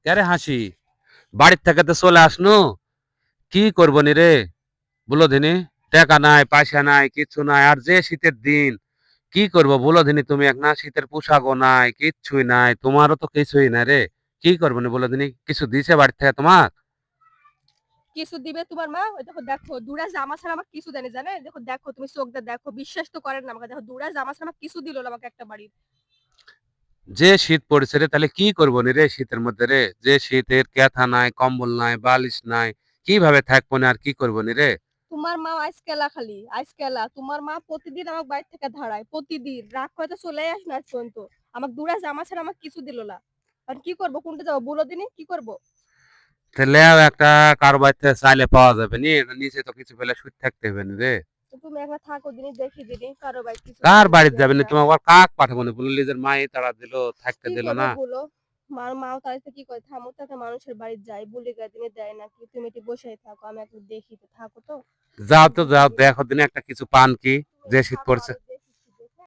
ক্যারে হাসি বাড়ির থেকে তো চলে আসনু কি করবো নি রে বলো দিনি টাকা নাই পয়সা নাই কিচ্ছু নাই আর যে শীতের দিন কি করবো বলো দিনি তুমি এক না শীতের পোশাকও নাই কিচ্ছুই নাই তোমারও তো কিছুই নাই রে কি করবো নি বলো দিনি কিছু দিছে বাড়ি থেকে তোমার কিছু দিবে তোমার মা? ওই দেখো, দেখো দুরা জামা ছাড়া আমাকে কিছু দেয়নি, জানেন? দেখো, দেখো তুমি চোখ দিয়ে দেখো, বিশ্বাস তো করেন না আমাকে। দেখো দুরা জামা ছাড়া আমাকে কিছু দিল না আমাকে একটা বাড়ির। যে শীত পড়েছে রে তাহলে কি করবো নি রে শীতের মধ্যে রে যে শীতের ক্যাথা নাই কম্বল নাই বালিশ নাই কিভাবে থাকবো না আর কি করবো নি রে তোমার মা আজকেলা খালি আজকেলা তোমার মা প্রতিদিন আমাকে বাড়ি থেকে ধাড়ায়, প্রতিদিন রাগ করে তো চলে আসে না আজ পর্যন্ত। আমাকে দুরা জামা ছাড়া আমাকে কিছু দিল না। আর কি করবো, কোনটা যাবো বলো দিনই, কি করবো? তাহলে একটা কারো বাড়িতে চাইলে পাওয়া যাবে নি এটা নিচে তো কিছু পেলে শুয়ে থাকতে হবে নি রে তো তুমি একবার থাকো দিনই, দেখি দিনই কারো বাড়ি কিছু কার পাই বাড়িতে নাকি যাবে না আমরা। তোমার আবার কাক পাঠাবো না বলে নিজের মাই তারা দিল থাকতে কি দিল করবো না বলো? মার মাও তাইতে কি করে, থামো তো, একটা মানুষের বাড়ি যাই বলি দিনে দেয় নাকি? তুমি একটু বসেই থাকো, আমি একটু দেখি, তো থাকো তো। যাও তো দেখি যাও দিনে। দেখো দিনে একটা কিছু পান কি তুমি যে একটু শীত থাকো, পড়ছে আমি